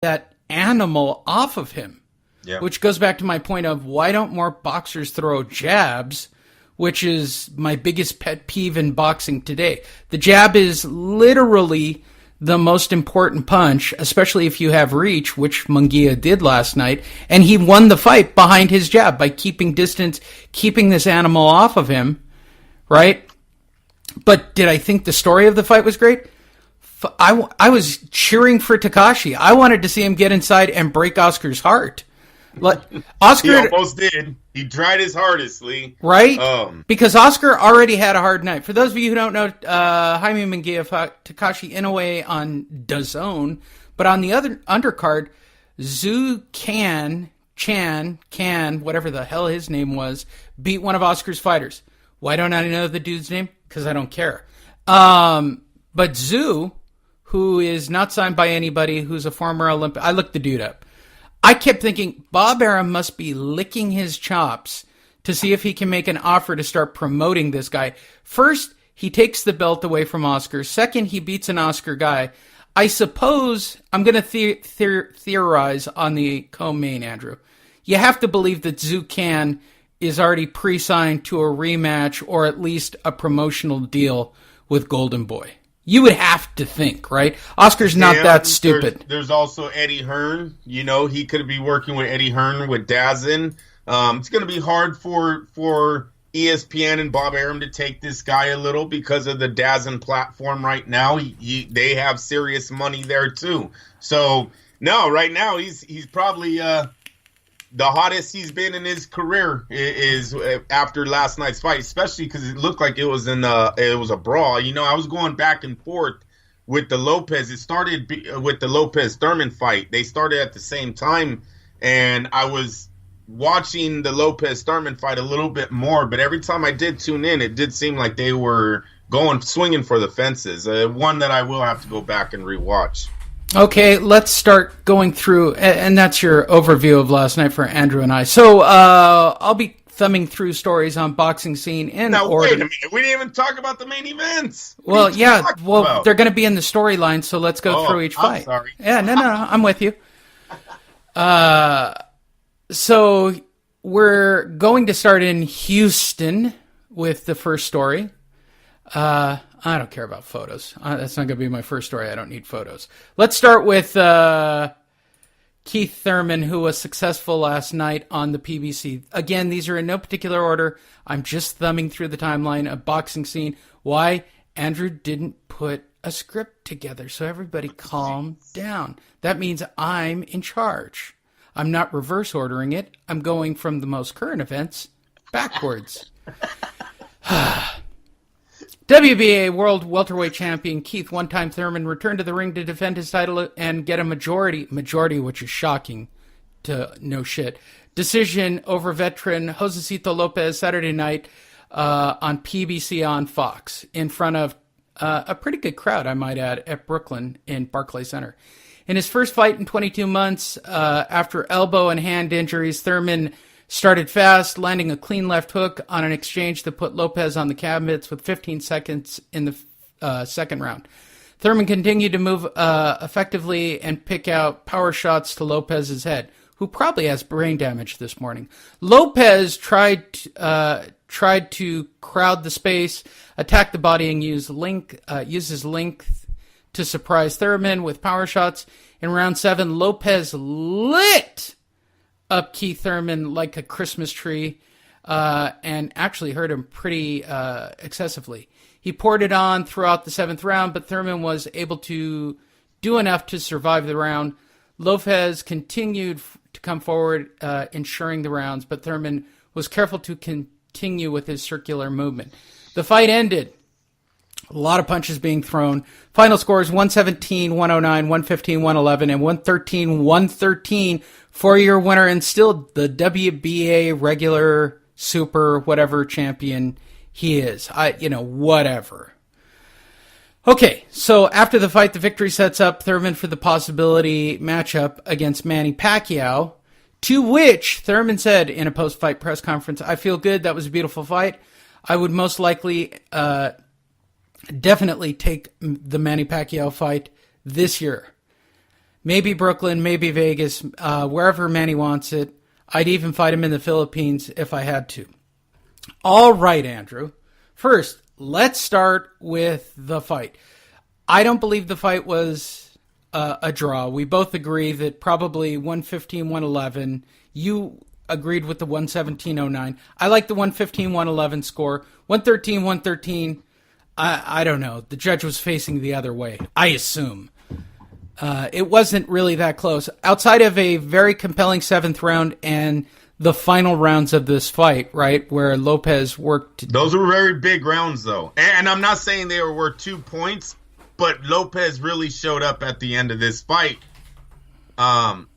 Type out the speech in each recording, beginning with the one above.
that animal off of him. Yeah. Which goes back to my point of why don't more boxers throw jabs, which is my biggest pet peeve in boxing today. The jab is literally the most important punch, especially if you have reach, which Munguia did last night, and he won the fight behind his jab by keeping distance, keeping this animal off of him, right? But did I think the story of the fight was great? I was cheering for Takashi. I wanted to see him get inside and break Oscar's heart. Oscar, he almost did. He tried his hardest, Lee. Right? Because Oscar already had a hard night. For those of you who don't know, Jaime Munguia fought Takashi Inoue on DAZN, but on the other undercard, Zhu Can, whatever the hell his name was, beat one of Oscar's fighters. Why don't I know the dude's name? Because I don't care. But Zhu, who is not signed by anybody, who's a former Olympic, I looked the dude up. I kept thinking Bob Arum must be licking his chops to see if he can make an offer to start promoting this guy. First, he takes the belt away from Oscar. Second, he beats an Oscar guy. I suppose I'm going to theorize on the co-main, Andrew. You have to believe that Zhu Can is already pre-signed to a rematch or at least a promotional deal with Golden Boy. You would have to think, right? Oscar's not that stupid. There's also Eddie Hearn. You know, he could be working with Eddie Hearn with DAZN. It's going to be hard for ESPN and Bob Arum to take this guy a little because of the DAZN platform right now. They have serious money there too. So no, right now he's probably the hottest he's been in his career is after last night's fight, especially because it looked like it was a brawl. You know, I was going back and forth with the Lopez. It started with the Lopez-Thurman fight. They started at the same time, and I was watching the Lopez-Thurman fight a little bit more, but every time I did tune in, it did seem like they were swinging for the fences. One that I will have to go back and rewatch. Okay, let's start going through, and that's your overview of last night for Andrew and I. So I'll be thumbing through stories on boxing scene in order. Wait a minute, we didn't even talk about the main events. Well, yeah, they're going to be in the storyline, so let's go through each fight. I'm sorry. Yeah, no, I'm with you. So we're going to start in Houston with the first story. I don't care about photos. That's not going to be my first story. I don't need photos. Let's start with Keith Thurman, who was successful last night on the PBC. Again, these are in no particular order. I'm just thumbing through the timeline of boxing scene. Why? Andrew didn't put a script together, so everybody calm down. That means I'm in charge. I'm not reverse ordering it. I'm going from the most current events backwards. WBA World Welterweight Champion Keith one-time Thurman returned to the ring to defend his title and get a majority, which is shocking to no shit, decision over veteran Josecito Lopez Saturday night on PBC on Fox in front of a pretty good crowd, I might add, at Brooklyn in Barclays Center. In his first fight in 22 months, after elbow and hand injuries, Thurman started fast, landing a clean left hook on an exchange that put Lopez on the cabinets with 15 seconds in the second round. Thurman continued to move effectively and pick out power shots to Lopez's head, who probably has brain damage this morning. Lopez tried to crowd the space, attack the body, and use his length to surprise Thurman with power shots. In round 7, Lopez lit up Keith Thurman like a Christmas tree, and actually hurt him pretty excessively. He poured it on throughout the 7th round, but Thurman was able to do enough to survive the round. Lopez continued to come forward, ensuring the rounds, but Thurman was careful to continue with his circular movement. The fight ended. A lot of punches being thrown. Final scores 117, 109, 115, 111, and 113, 113 for your winner and still the WBA regular super whatever champion he is. Whatever. Okay, so after the fight, the victory sets up Thurman for the possibility matchup against Manny Pacquiao, to which Thurman said in a post-fight press conference, "I feel good. That was a beautiful fight. I would most likely definitely take the Manny Pacquiao fight this year." Maybe Brooklyn, maybe Vegas, wherever Manny wants it. I'd even fight him in the Philippines if I had to. All right, Andrew. First, let's start with the fight. I don't believe the fight was a draw. We both agree that probably 115-111. You agreed with the 117-09. I like the 115-111 score. 113-113. I don't know. The judge was facing the other way, I assume. It wasn't really that close. Outside of a very compelling seventh round and the final rounds of this fight, right, where Lopez worked. Those were very big rounds, though. And I'm not saying they were worth 2 points, but Lopez really showed up at the end of this fight. And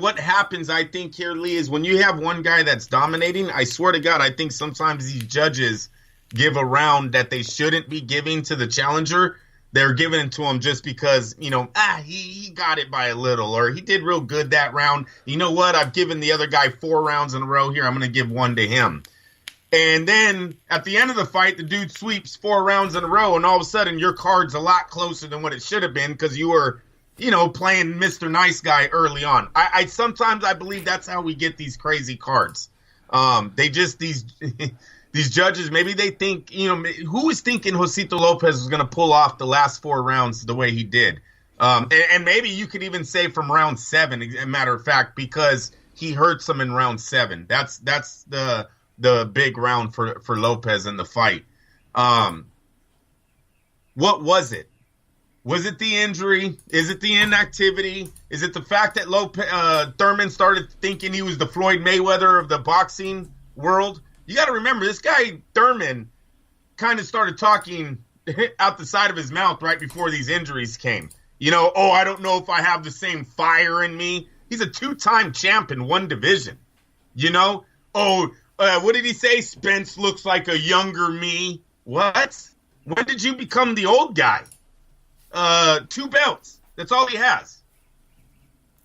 what happens, I think, here, Lee, is when you have one guy that's dominating, I swear to God, I think sometimes these judges give a round that they shouldn't be giving to the challenger. They're giving it to him just because, he got it by a little, or he did real good that round. You know what? I've given the other guy 4 rounds in a row here. I'm going to give 1 to him. And then at the end of the fight, the dude sweeps 4 rounds in a row, and all of a sudden your card's a lot closer than what it should have been because you were, playing Mr. Nice Guy early on. I sometimes I believe that's how we get these crazy cards. These judges, maybe they think, who was thinking Josito Lopez was going to pull off the last 4 rounds the way he did? And maybe you could even say from round 7, as a matter of fact, because he hurts him in round 7. That's the big round for Lopez in the fight. What was it? Was it the injury? Is it the inactivity? Is it the fact that Thurman started thinking he was the Floyd Mayweather of the boxing world? You got to remember, this guy, Thurman, kind of started talking out the side of his mouth right before these injuries came. I don't know if I have the same fire in me. He's a 2-time champ in one division. What did he say? Spence looks like a younger me. What? When did you become the old guy? 2 belts. That's all he has.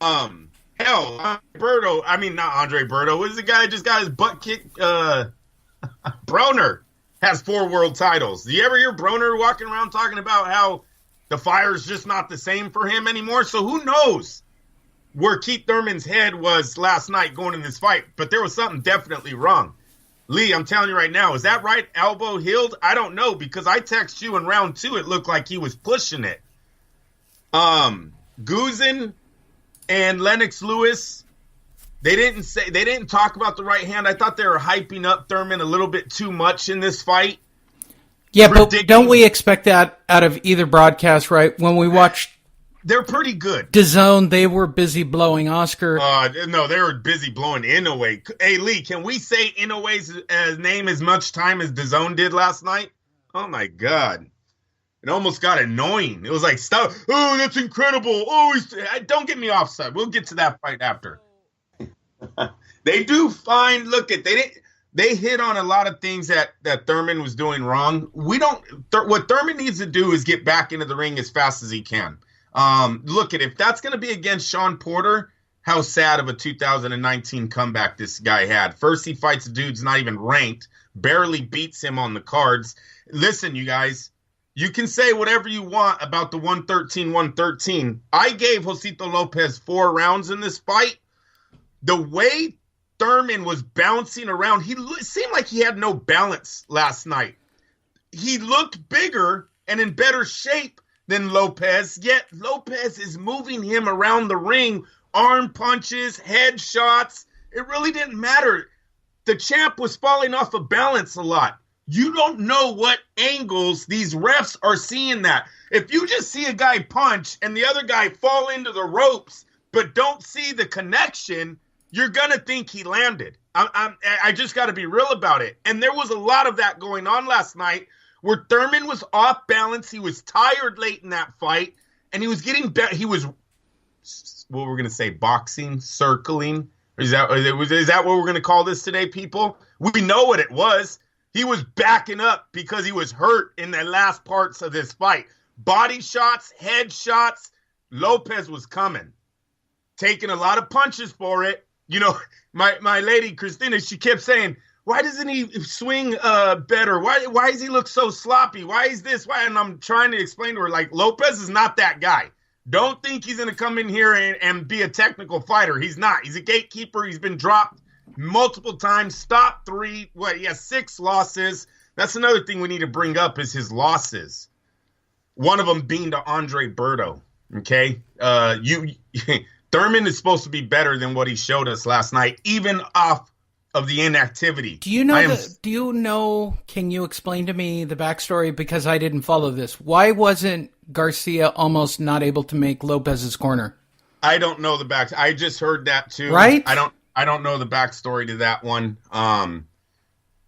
Hell, not Andre Berto. What is the guy that just got his butt kicked? Broner has 4 world titles. Do you ever hear Broner walking around talking about how the fire's just not the same for him anymore? So who knows where Keith Thurman's head was last night going in this fight? But there was something definitely wrong. Lee, I'm telling you right now, is that right elbow healed? I don't know, because I text you in round 2, it looked like he was pushing it. Guzin and Lennox Lewis, they didn't talk about the right hand. I thought they were hyping up Thurman a little bit too much in this fight. Yeah, but don't we expect that out of either broadcast, right? When we watched, they're pretty good. DAZN, they were busy blowing Oscar. No, they were busy blowing Inoue. Hey, Lee, can we say Inoue's name as much time as DAZN did last night? Oh, my God. It almost got annoying. It was like, stop. Oh, that's incredible. Oh, don't get me offside. We'll get to that fight after. They do fine. Look at they hit on a lot of things that Thurman was doing wrong. What Thurman needs to do is get back into the ring as fast as he can. Look at if that's going to be against Sean Porter, how sad of a 2019 comeback this guy had. First he fights a dude's not even ranked, barely beats him on the cards. Listen, you guys, you can say whatever you want about the 113-113. I gave Josito Lopez 4 rounds in this fight. The way Thurman was bouncing around, it seemed like he had no balance last night. He looked bigger and in better shape than Lopez, yet Lopez is moving him around the ring, arm punches, head shots. It really didn't matter. The champ was falling off of balance a lot. You don't know what angles these refs are seeing that. If you just see a guy punch and the other guy fall into the ropes but don't see the connection, you're going to think he landed. I just got to be real about it. And there was a lot of that going on last night where Thurman was off balance. He was tired late in that fight, and he was getting better. He was, what we're going to say, boxing, circling. Is that what we're going to call this today, people? We know what it was. He was backing up because he was hurt in the last parts of this fight. Body shots, head shots. Lopez was coming, taking a lot of punches for it. My lady, Christina, she kept saying, why doesn't he swing better? Why does he look so sloppy? Why is this? Why? And I'm trying to explain to her, like, Lopez is not that guy. Don't think he's going to come in here and be a technical fighter. He's not. He's a gatekeeper. He's been dropped multiple times. Stop 3. He has 6 losses. That's another thing we need to bring up is his losses. One of them being to Andre Berto. Okay? Thurman is supposed to be better than what he showed us last night, even off of the inactivity. Do you know, can you explain to me the backstory? Because I didn't follow this. Why wasn't Garcia almost not able to make Lopez's corner? I don't know the back. I just heard that too. Right? I don't know the backstory to that one.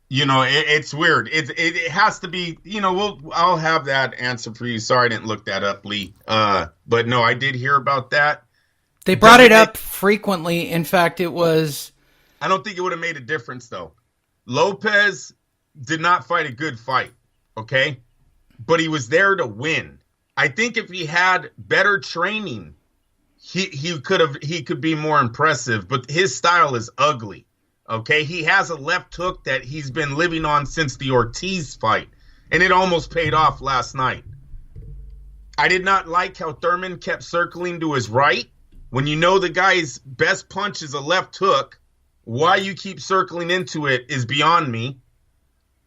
It's weird. It has to be, I'll have that answer for you. Sorry, I didn't look that up, Lee. But no, I did hear about that. They brought it up frequently. In fact, it was... I don't think it would have made a difference, though. Lopez did not fight a good fight, okay? But he was there to win. I think if he had better training, he could be more impressive. But his style is ugly, okay? He has a left hook that he's been living on since the Ortiz fight, and it almost paid off last night. I did not like how Thurman kept circling to his right. When you know the guy's best punch is a left hook, why you keep circling into it is beyond me.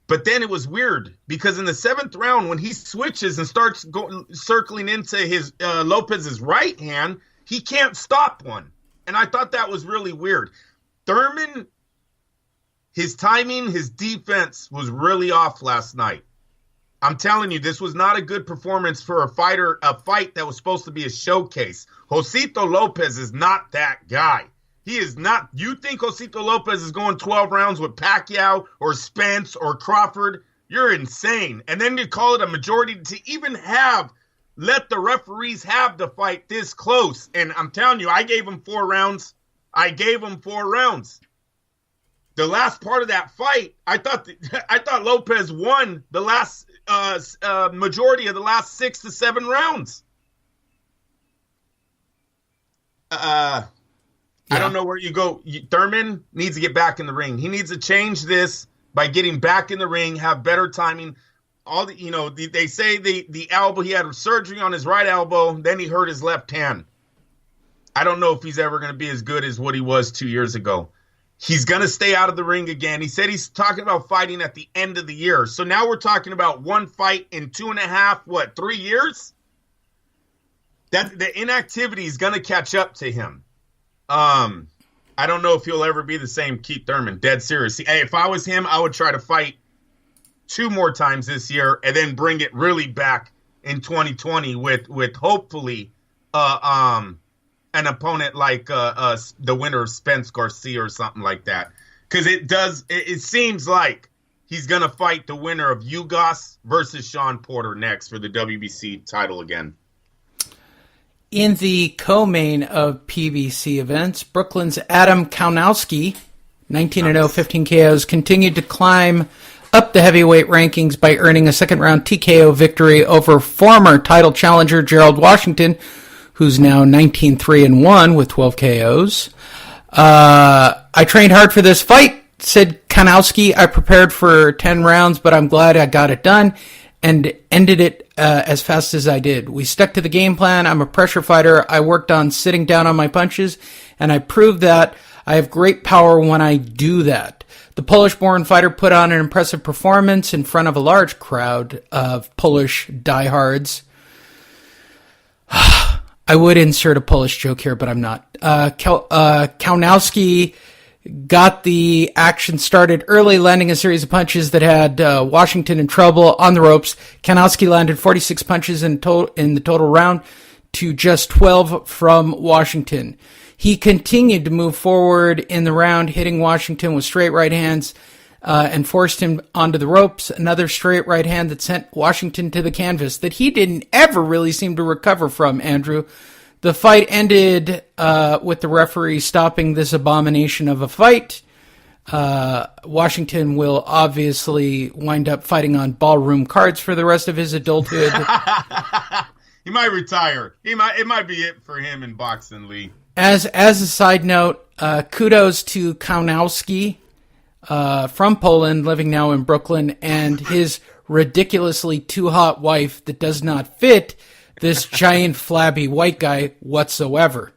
But then it was weird because in the 7th round, when he switches and starts circling into his Lopez's right hand, he can't stop one. And I thought that was really weird. Thurman, his timing, his defense was really off last night. I'm telling you, this was not a good performance for a fight that was supposed to be a showcase. Josito Lopez is not that guy. He is not. You think Josito Lopez is going 12 rounds with Pacquiao or Spence or Crawford? You're insane. And then you call it a majority to even let the referees have the fight this close. And I'm telling you, I gave him 4 rounds. The last part of that fight, I thought Lopez won the last majority of the last 6 to 7 rounds. I don't know where you go. Thurman needs to get back in the ring. He needs to change this by getting back in the ring, have better timing. They say the elbow, he had surgery on his right elbow, then he hurt his left hand. I don't know if he's ever going to be as good as what he was 2 years ago. He's going to stay out of the ring again. He said he's talking about fighting at the end of the year. So now we're talking about one fight in 2.5, 3 years? That the inactivity is going to catch up to him. I don't know if he'll ever be the same Keith Thurman. Dead serious. Hey, if I was him, I would try to fight 2 more times this year and then bring it really back in 2020 with hopefully an opponent like the winner of Spence Garcia or something like that. Because it seems like he's going to fight the winner of Ugas versus Sean Porter next for the WBC title again. In the co-main of PBC events, Brooklyn's Adam Kaunowski, 19-0, 15 KOs, continued to climb up the heavyweight rankings by earning a second-round TKO victory over former title challenger Gerald Washington, who's now 19-3-1 with 12 KOs. I trained hard for this fight, said Kaunowski. I prepared for 10 rounds, but I'm glad I got it done and ended it as fast as I did. We stuck to the game plan. I'm a pressure fighter. I worked on sitting down on my punches, and I proved that I have great power when I do that. The Polish-born fighter put on an impressive performance in front of a large crowd of Polish diehards. I would insert a Polish joke here, but I'm not. Kaunowski got the action started early, landing a series of punches that had Washington in trouble on the ropes. Kaunowski landed 46 punches in the total round to just 12 from Washington. He continued to move forward in the round, hitting Washington with straight right hands and forced him onto the ropes. Another straight right hand that sent Washington to the canvas that he didn't ever really seem to recover from, Andrew. The fight ended with the referee stopping this abomination of a fight. Washington will obviously wind up fighting on ballroom cards for the rest of his adulthood. He might retire. It might be it for him in boxing, Lee. As a side note, kudos to Kaunowski from Poland, living now in Brooklyn, and his ridiculously too hot wife that does not fit this giant flabby white guy whatsoever.